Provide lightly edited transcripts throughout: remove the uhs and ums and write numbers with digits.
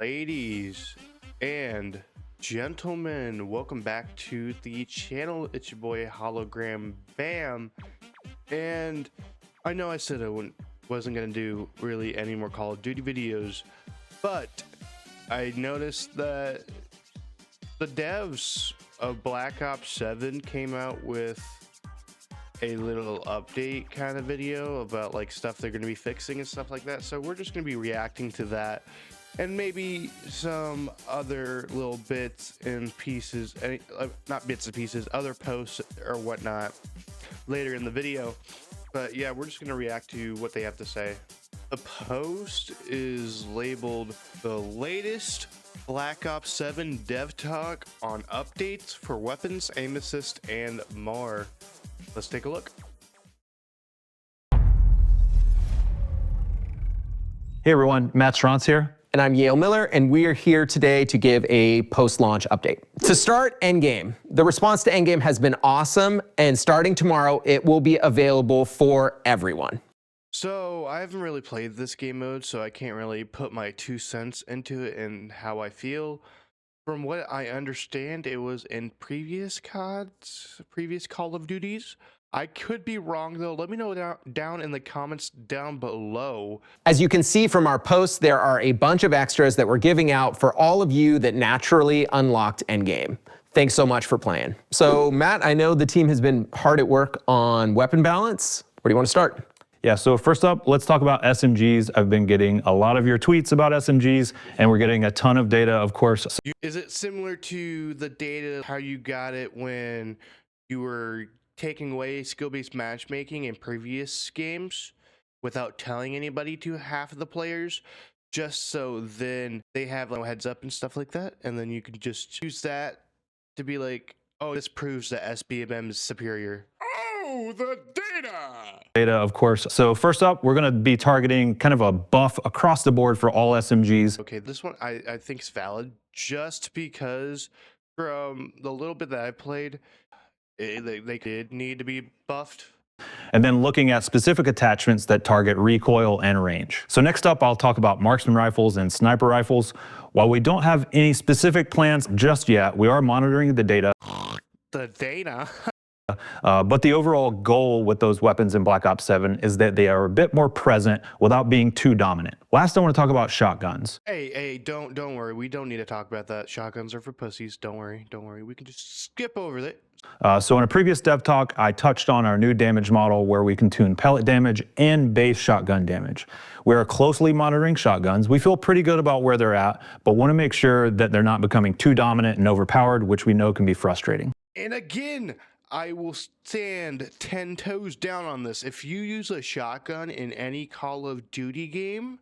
Ladies and gentlemen, welcome back to the channel. It's your boy Hologram Bam, and I know I said wasn't gonna do really any more Call of Duty videos, but I noticed that the devs of Black Ops 7 came out with a little update kind of video about like stuff they're going to be fixing and stuff like that. So we're just going to be reacting to that and maybe some other little bits and pieces, not bits and pieces, other posts or whatnot later in the video. But yeah, we're just going to react to what they have to say. The post is labeled the latest Black Ops 7 dev talk on updates for weapons, aim assist, and more. Let's take a look. Hey everyone, Matt Strauntz here. And I'm Yale Miller, and we are here today to give a post-launch update. To start, Endgame. The response to Endgame has been awesome, and starting tomorrow, it will be available for everyone. So I haven't really played this game mode, so I can't really put my 2 cents into it and how I feel. From what I understand, it was in previous CODs, previous Call of Duties. I could be wrong though. Let me know down in the comments down below. As you can see from our posts, there are a bunch of extras that we're giving out for all of you that naturally unlocked Endgame. Thanks so much for playing. So Matt, I know the team has been hard at work on weapon balance. Where do you want to start? Yeah, so first up, let's talk about SMGs. I've been getting a lot of your tweets about SMGs, and we're getting a ton of data, of course. Is it similar to the data, how you got it when you were taking away skill-based matchmaking in previous games without telling anybody to half of the players, just so then they have no heads up and stuff like that, and then you can just use that to be like, oh, this proves that SBMM is superior. Oh, the data, of course. So first up, we're going to be targeting kind of a buff across the board for all SMGs. Okay, this one I think is valid just because from the little bit that I played, they did need to be buffed. And then looking at specific attachments that target recoil and range. So next up, I'll talk about marksman rifles and sniper rifles. While we don't have any specific plans just yet, we are monitoring the data. The data. But the overall goal with those weapons in Black Ops 7 is that they are a bit more present without being too dominant. Last, I want to talk about shotguns. Hey, don't worry. We don't need to talk about that. Shotguns are for pussies. Don't worry. We can just skip over it. So in a previous dev talk, I touched on our new damage model where we can tune pellet damage and base shotgun damage. We are closely monitoring shotguns. We feel pretty good about where they're at, but want to make sure that they're not becoming too dominant and overpowered, which we know can be frustrating. And again, I will stand 10 toes down on this. If you use a shotgun in any Call of Duty game,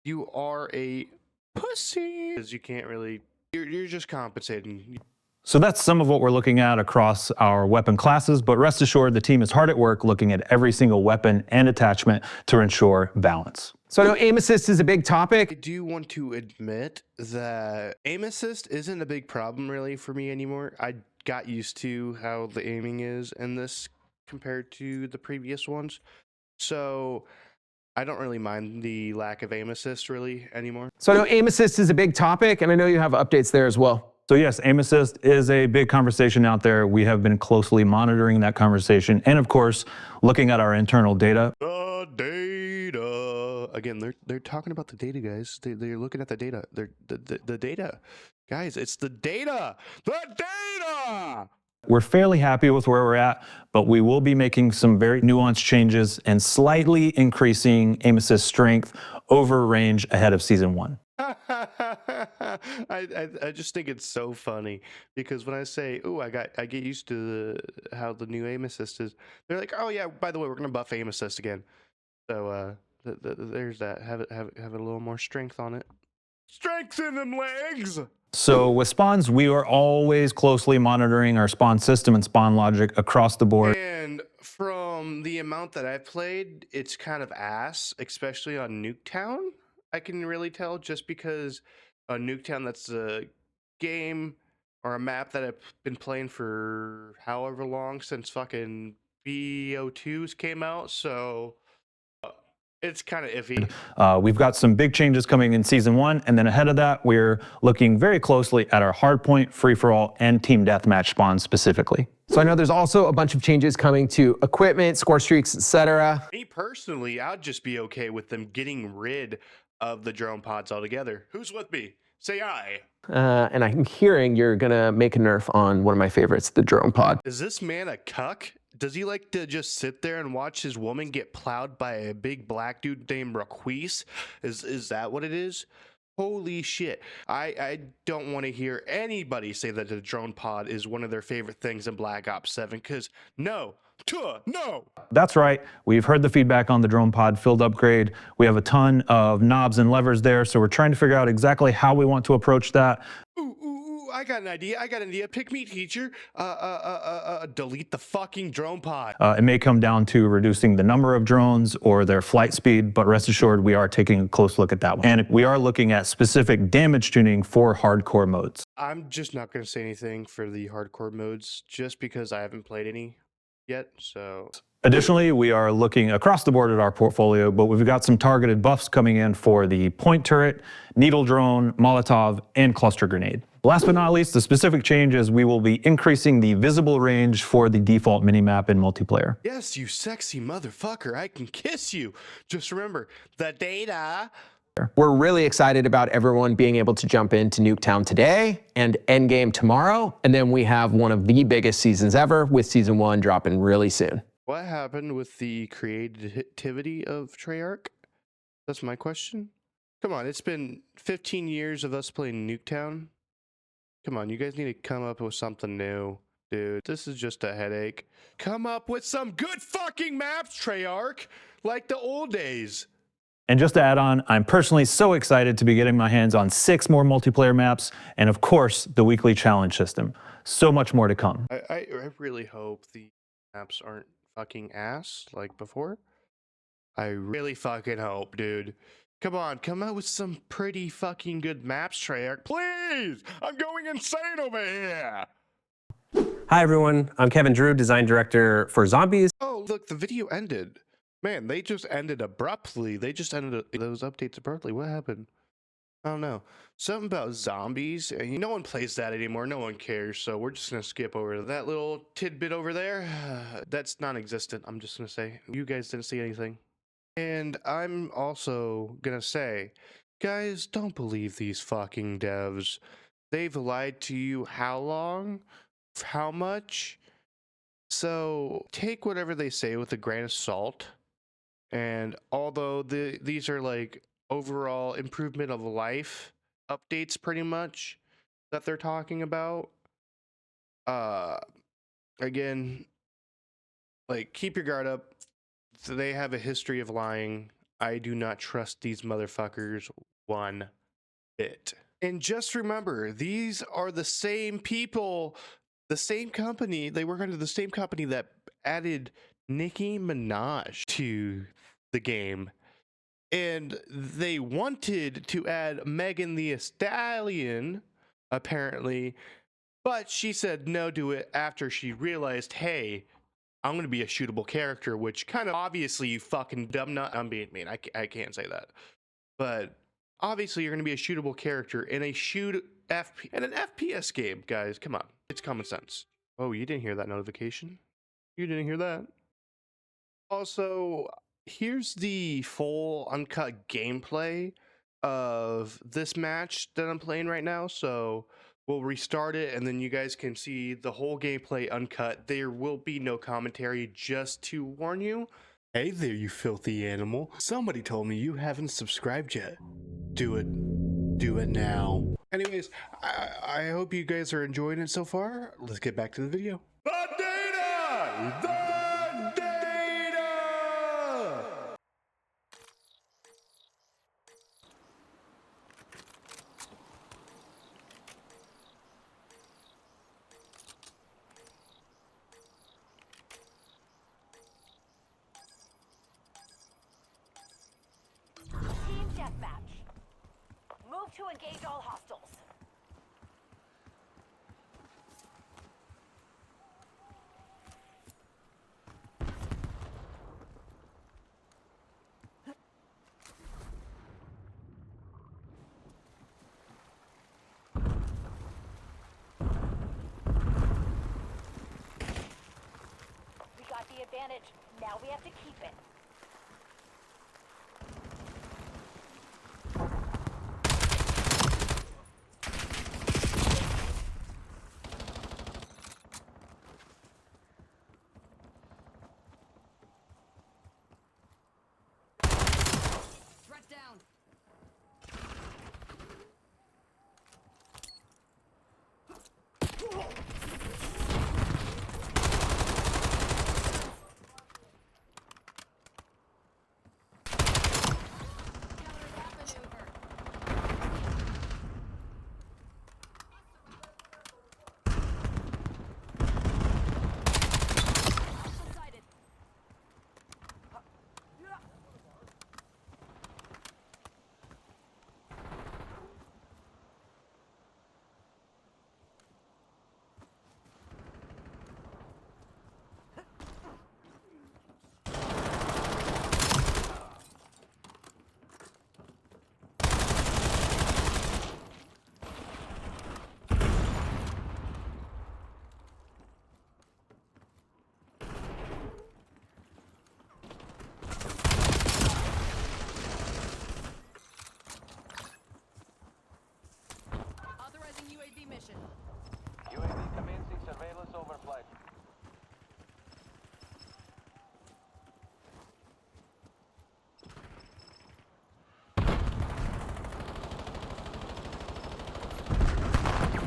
you are a pussy. Because you can't really, you're just compensating. So that's some of what we're looking at across our weapon classes, but rest assured the team is hard at work looking at every single weapon and attachment to ensure balance. So I know aim assist is a big topic. I do want to admit that aim assist isn't a big problem really for me anymore. I got used to how the aiming is in this compared to the previous ones. So I don't really mind the lack of aim assist really anymore. So I know aim assist is a big topic, and I know you have updates there as well. So yes, aim assist is a big conversation out there. We have been closely monitoring that conversation and of course, looking at our internal data. The data. Again, they're talking about the data, guys. They're looking at the data. The data. Guys, it's the data. The data! We're fairly happy with where we're at, but we will be making some very nuanced changes and slightly increasing aim assist strength over range ahead of season 1. I just think it's so funny because when I say, "Oh, I get used to how the new aim assist is," they're like, "Oh yeah, by the way, we're gonna buff aim assist again." So there's that. Have a little more strength on it. Strength in them legs. So with spawns, we are always closely monitoring our spawn system and spawn logic across the board. And from the amount that I've played, it's kind of ass, especially on Nuketown. I can really tell just because Nuketown, that's a game or a map that I've been playing for however long since fucking BO2s came out. So It's kind of iffy. We've got some big changes coming in Season 1, and then ahead of that, we're looking very closely at our hardpoint, free-for-all, and team deathmatch spawns specifically. So I know there's also a bunch of changes coming to equipment, score streaks, etc. Me personally, I'd just be okay with them getting rid of the drone pods altogether. Who's with me? Say aye. And I'm hearing you're gonna make a nerf on one of my favorites, the drone pod. Is this man a cuck? Does he like to just sit there and watch his woman get plowed by a big black dude named Raquise? Is that what it is? Holy shit. I don't want to hear anybody say that the drone pod is one of their favorite things in Black Ops 7, because no. No. That's right. We've heard the feedback on the drone pod field upgrade. We have a ton of knobs and levers there, so we're trying to figure out exactly how we want to approach that. Ooh, I got an idea. Pick me, teacher. Delete the fucking drone pod. It may come down to reducing the number of drones or their flight speed, but rest assured we are taking a close look at that one. And we are looking at specific damage tuning for hardcore modes. I'm just not going to say anything for the hardcore modes, just because I haven't played any yet, so... Additionally, we are looking across the board at our portfolio, but we've got some targeted buffs coming in for the point turret, needle drone, Molotov, and cluster grenade. Last but not least, the specific change is we will be increasing the visible range for the default minimap in multiplayer. Yes, you sexy motherfucker, I can kiss you. Just remember, the data... We're really excited about everyone being able to jump into Nuketown today and Endgame tomorrow. And then we have one of the biggest seasons ever with Season 1 dropping really soon. What happened with the creativity of Treyarch? That's my question. Come on, it's been 15 years of us playing Nuketown. Come on, you guys need to come up with something new. Dude, this is just a headache. Come up with some good fucking maps, Treyarch! Like the old days. And just to add on, I'm personally so excited to be getting my hands on 6 more multiplayer maps, and of course, the weekly challenge system. So much more to come. I really hope the maps aren't fucking ass like before. I really fucking hope, dude. Come on, come out with some pretty fucking good maps, Treyarch. Please! I'm going insane over here! Hi everyone, I'm Kevin Drew, design director for Zombies. Oh, look, the video ended. Man, they just ended abruptly. They just ended those updates abruptly. What happened? I don't know. Something about zombies. No one plays that anymore. No one cares. So we're just going to skip over that little tidbit over there. That's non-existent, I'm just going to say. You guys didn't see anything. And I'm also going to say, guys, don't believe these fucking devs. They've lied to you how long? How much? So take whatever they say with a grain of salt. And although these are like overall improvement of life updates pretty much that they're talking about, again, like, keep your guard up. They have a history of lying. I do not trust these motherfuckers one bit. And just remember, these are the same people, the same company. They work under the same company that added Nicki Minaj to the game, and they wanted to add Megan Thee Stallion apparently, but she said no to it after she realized, hey, I'm gonna be a shootable character, which kind of obviously, you fucking dumb nut. I'm being mean, I can't say that, but obviously you're gonna be a shootable character in a an FPS game, guys. Come on, it's common sense. Oh, you didn't hear that notification? You didn't hear that? Also, here's the full uncut gameplay of this match that I'm playing right now. So we'll restart it and then you guys can see the whole gameplay uncut. There will be no commentary, just to warn you. Hey there, you filthy animal. Somebody told me you haven't subscribed yet. Do it. Do it now. Anyways, I hope you guys are enjoying it so far. Let's get back to the video. The data! The data! Team deathmatch. Move to engage all hostiles. advantage. Now we have to keep it. Threat down. Counter that maneuver. Hostile sighted. Authorizing UAV mission. UAV commencing surveillance overflight.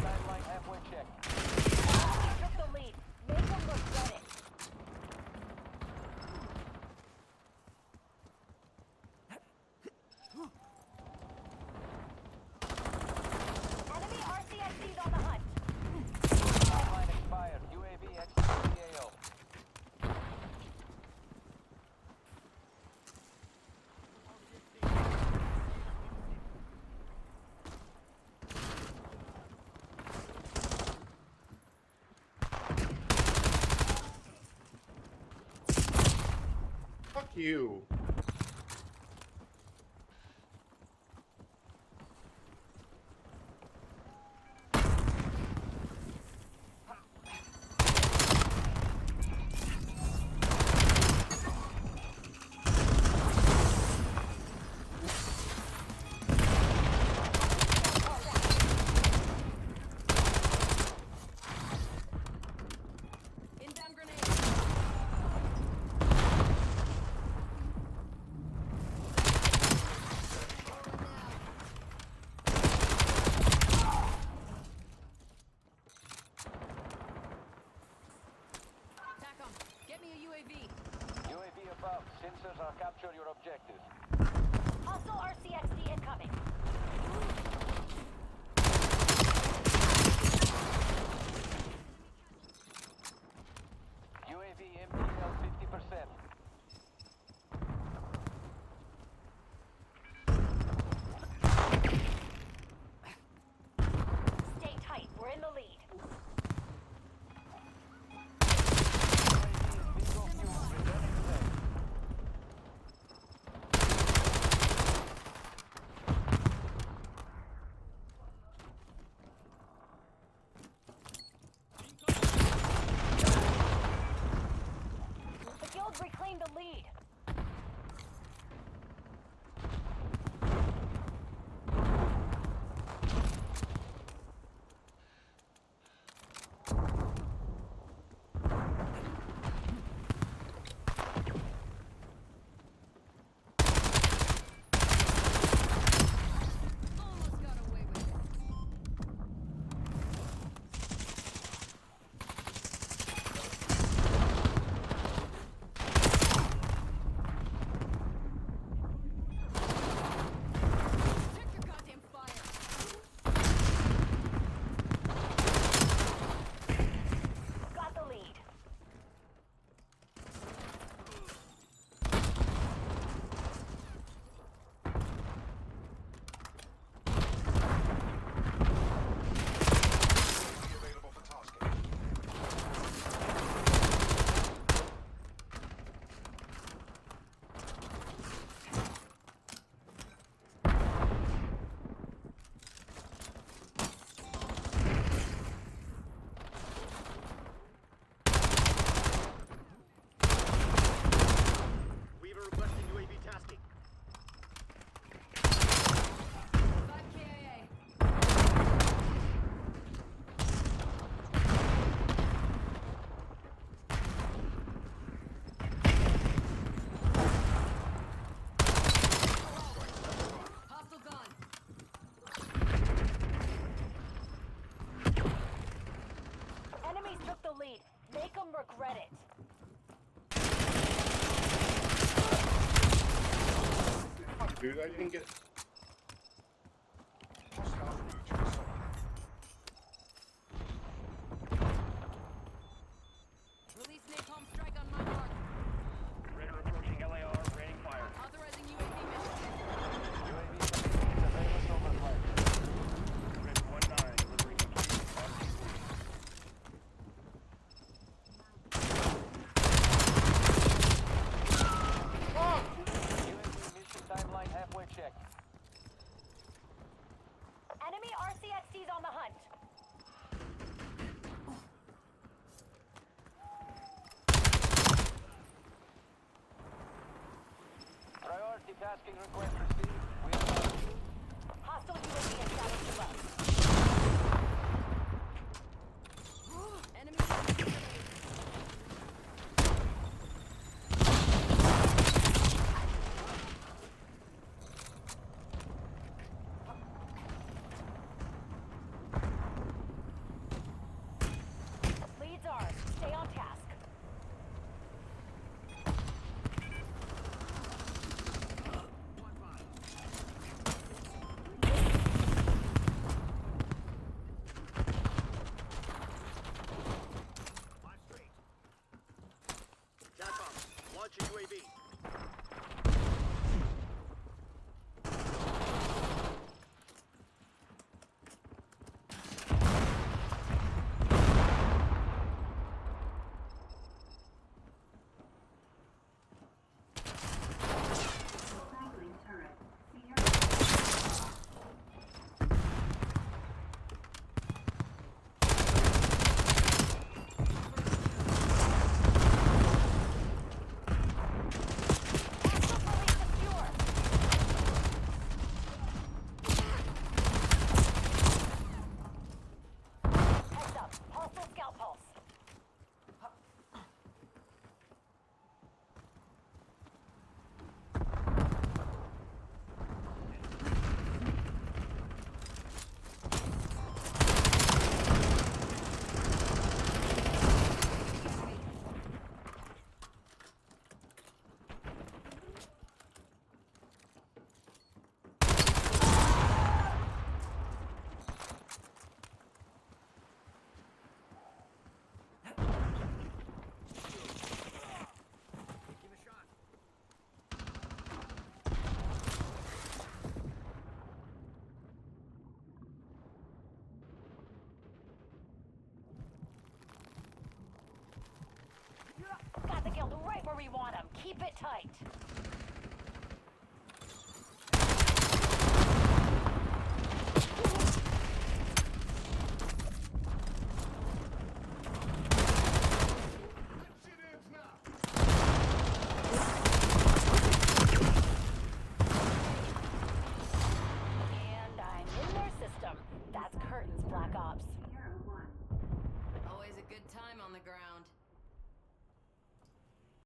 Timeline halfway check. We took the lead. Make them regret it. Enemy RCXD's on the hunt. Timeline expired. UAV exit the AO. Fuck you. Inbound grenade. TACOM, get me a UAV. UAV above. Sensors are capture your objective. Hostile RCXD incoming. UAV MPL 50%. Stay tight. We're in the lead. UAV is bingo fuel. Returning to base. lead. Make them regret it. Fuck, dude, I didn't get. Release napalm strike on my mark. Radar approaching LAR, raining fire. Authorizing UAV mission. UAV surveillance overflight. Red 1-9, delivering complete RTC. UAV mission timeline halfway check. Enemy RCXD's on the hunt. Priority tasking request received. We have Hostile UAV is status above. Enemy eliminated. Leads ours. Stay on task. launching UAV. Heads up. Hostile scout pulse. Got the kill right where we want him. Keep it tight.